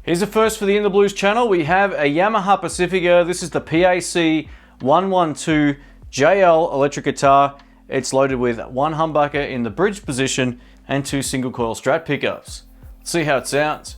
Here's the first for the In the Blues channel. We have a Yamaha Pacifica. This is the PAC 112JL electric guitar. It's loaded with one humbucker in the bridge position and two single coil Strat pickups. Let's see how it sounds.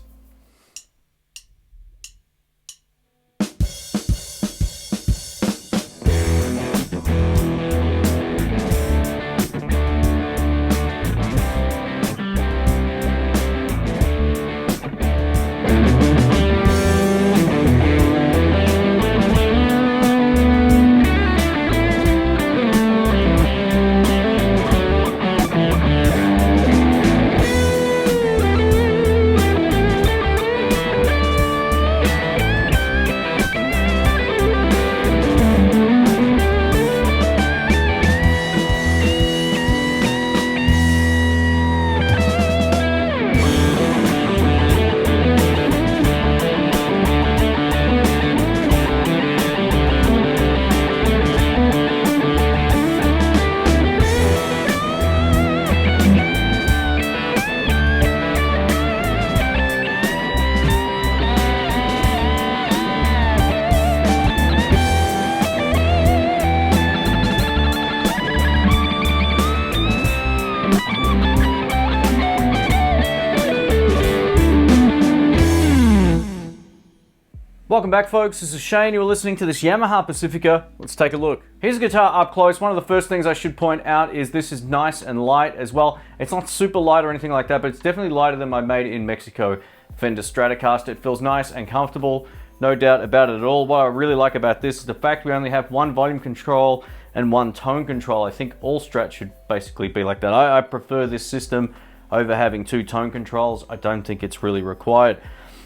Welcome back, folks. This is Shane. You're listening to this Yamaha Pacifica. Let's take a look. Here's a guitar up close. One of the first things I should point out is this is nice and light as well. It's not super light or anything like that, but it's definitely lighter than my made in Mexico Fender Stratocaster. It feels nice and comfortable, no doubt about it at all. What I really like about this is the fact we only have one volume control and one tone control. I think all Strat should basically be like that. I prefer this system over having two tone controls. I don't think it's really required.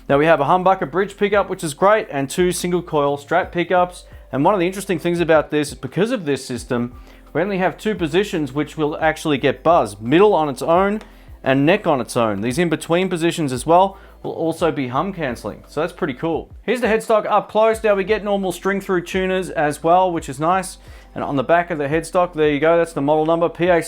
Now we have a humbucker bridge pickup, which is great, and two single coil Strat pickups. And one of the interesting things about this is because of this system, we only have two positions which will actually get buzz. Middle on its own and neck on its own. These in-between positions as well will also be hum cancelling. So that's pretty cool. Here's the headstock up close. Now we get normal string through tuners as well, which is nice. And on the back of the headstock, there you go, that's the model number, PAC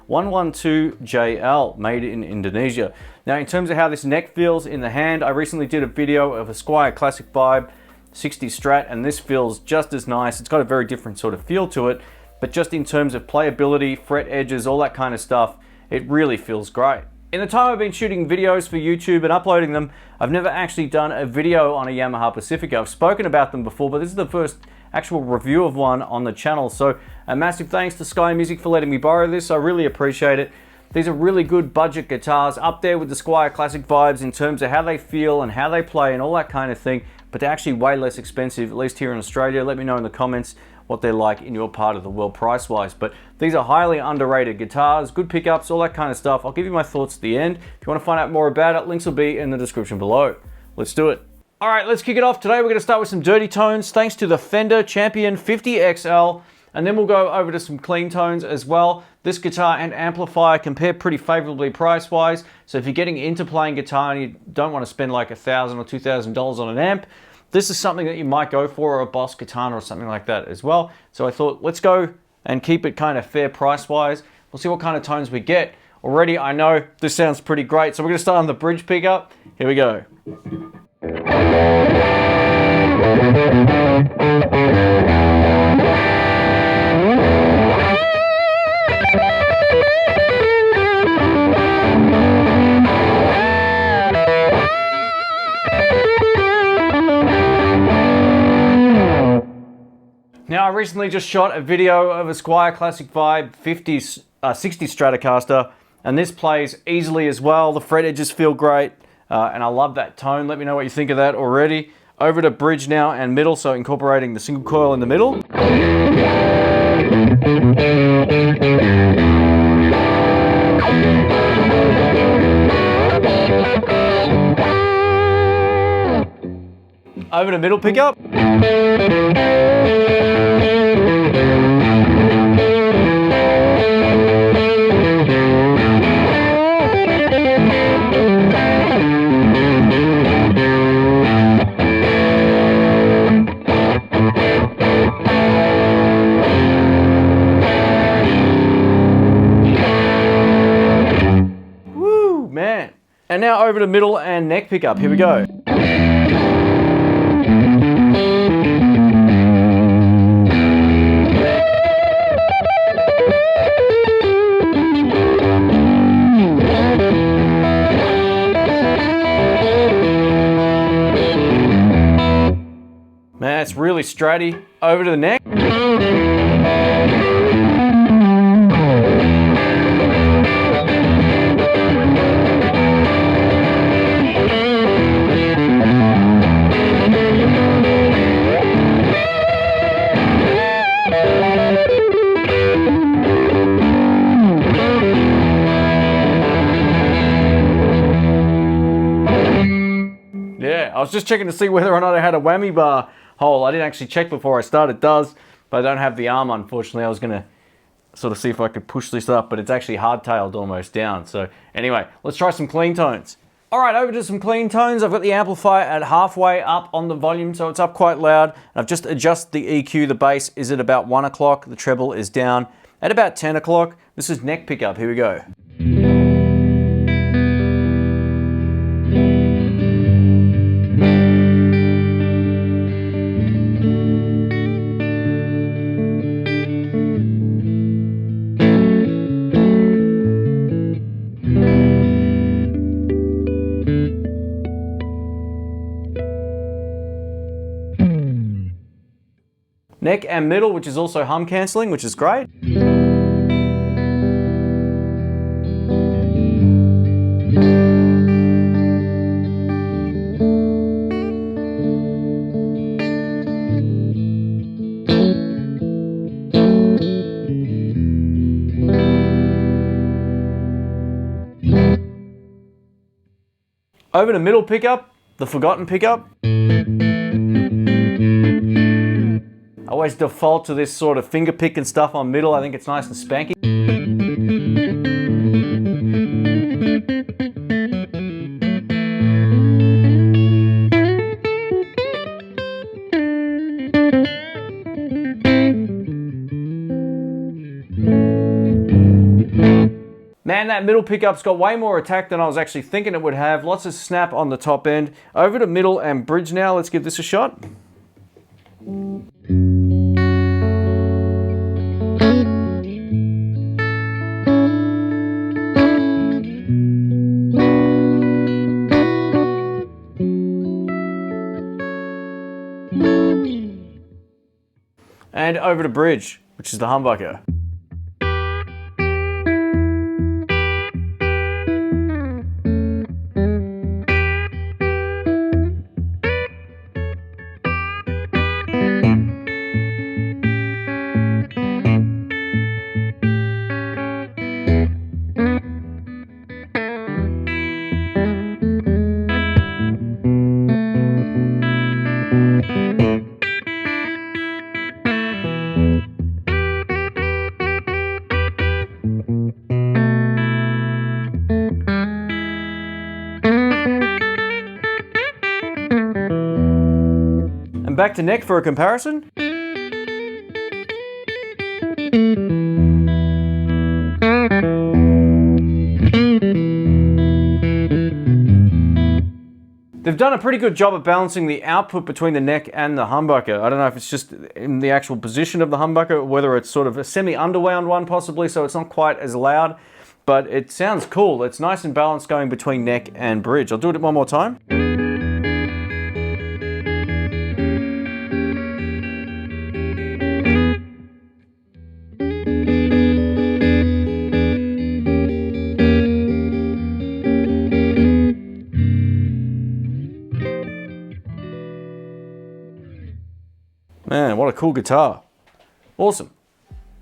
112JL, made in Indonesia. Now in terms of how this neck feels in the hand, I recently did a video of a Squier Classic Vibe 60 Strat, and this feels just as nice. It's got a very different sort of feel to it, but just in terms of playability, fret edges, all that kind of stuff, it really feels great. In the time I've been shooting videos for YouTube and uploading them, I've never actually done a video on a Yamaha Pacifica. I've spoken about them before, but this is the first actual review of one on the channel. So a massive thanks to Sky Music for letting me borrow this. I really appreciate it. These are really good budget guitars, up there with the Squier Classic Vibes in terms of how they feel and how they play and all that kind of thing, but they're actually way less expensive, at least here in Australia. Let me know in the comments what they're like in your part of the world price-wise. But these are highly underrated guitars, good pickups, all that kind of stuff. I'll give you my thoughts at the end. If you want to find out more about it, links will be in the description below. Let's do it. All right, let's kick it off. Today we're going to start with some dirty tones, thanks to the Fender Champion 50XL, and then we'll go over to some clean tones as well. This guitar and amplifier compare pretty favorably price-wise, so if you're getting into playing guitar and you don't want to spend like $1,000 or $2,000 on an amp, this is something that you might go for, or a Boss Katana or something like that as well. So I thought, let's go and keep it kind of fair price-wise. We'll see what kind of tones we get. Already, I know this sounds pretty great, so we're going to start on the bridge pickup. Here we go. Now I recently just shot a video of a Squier Classic Vibe 60 Stratocaster, and this plays easily as well. The fret edges feel great, and I love that tone. Let me know what you think of that already. Over to bridge now and middle, so incorporating the single coil in the middle. Over to middle pickup. Woo, man. And now over to middle and neck pickup. Here we go. it's really stratty. Over to the neck. Yeah, I was just checking to see whether or not I had a whammy bar hole. I didn't actually check before I started. It does, but I don't have the arm, unfortunately. I was going to sort of see if I could push this up, but it's actually hardtailed almost down. So anyway, let's try some clean tones. All right, over to some clean tones. I've got the amplifier at halfway up on the volume, so it's up quite loud. I've just adjusted the EQ. The bass is at about 1 o'clock. The treble is down at about 10 o'clock. This is neck pickup. Here we go. Neck and middle, which is also hum cancelling, which is great. Over to middle pickup, the forgotten pickup. I always default to this sort of finger pick and stuff on middle. I think it's nice and spanky. Man, that middle pickup's got way more attack than I was actually thinking it would have. Lots of snap on the top end. Over to middle and bridge now. Let's give this a shot. And over to bridge, which is the humbucker. And back to neck for a comparison. They've done a pretty good job of balancing the output between the neck and the humbucker. I don't know if it's just in the actual position of the humbucker, or whether it's sort of a semi-underwound one possibly, so it's not quite as loud, but it sounds cool. It's nice and balanced going between neck and bridge. I'll do it one more time. Man, what a cool guitar. Awesome.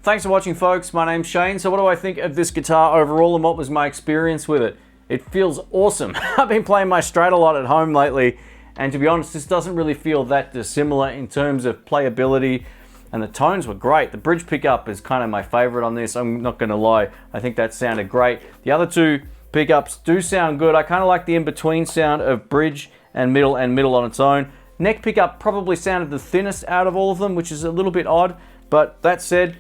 Thanks for watching, folks. My name's Shane. So what do I think of this guitar overall, and what was my experience with it? It feels awesome. I've been playing my Strat a lot at home lately, and to be honest, this doesn't really feel that dissimilar in terms of playability, and the tones were great. The bridge pickup is kind of my favorite on this. I'm not gonna lie. I think that sounded great. The other two pickups do sound good. I kind of like the in-between sound of bridge and middle on its own. Neck pickup probably sounded the thinnest out of all of them, which is a little bit odd, but that said,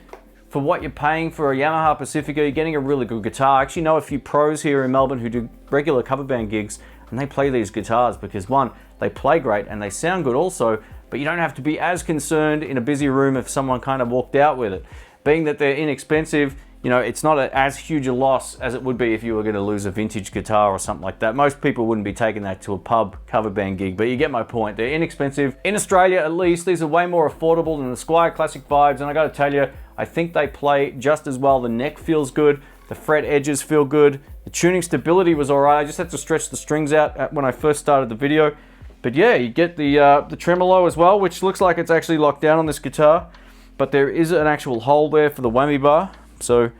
for what you're paying for a Yamaha Pacifica, you're getting a really good guitar. I actually know a few pros here in Melbourne who do regular cover band gigs, and they play these guitars because, one, they play great and they sound good also, but you don't have to be as concerned in a busy room if someone kind of walked out with it. Being that they're inexpensive, you know, it's not as huge a loss as it would be if you were going to lose a vintage guitar or something like that. Most people wouldn't be taking that to a pub cover band gig, but you get my point. They're inexpensive. In Australia, at least, these are way more affordable than the Squier Classic Vibes, and I got to tell you, I think they play just as well. The neck feels good, the fret edges feel good, the tuning stability was alright. I just had to stretch the strings out when I first started the video. But yeah, you get the tremolo as well, which looks like it's actually locked down on this guitar, but there is an actual hole there for the whammy bar. So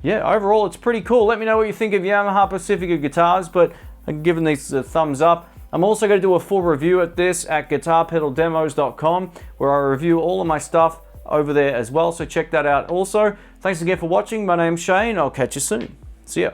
yeah, overall it's pretty cool. Let me know what you think of Yamaha Pacifica guitars, but I'm giving these a thumbs up. I'm also going to do a full review at this at guitarpedaldemos.com, where I review all of my stuff over there as well, so check that out also. Thanks again for watching. My name's Shane. I'll catch you soon. See ya.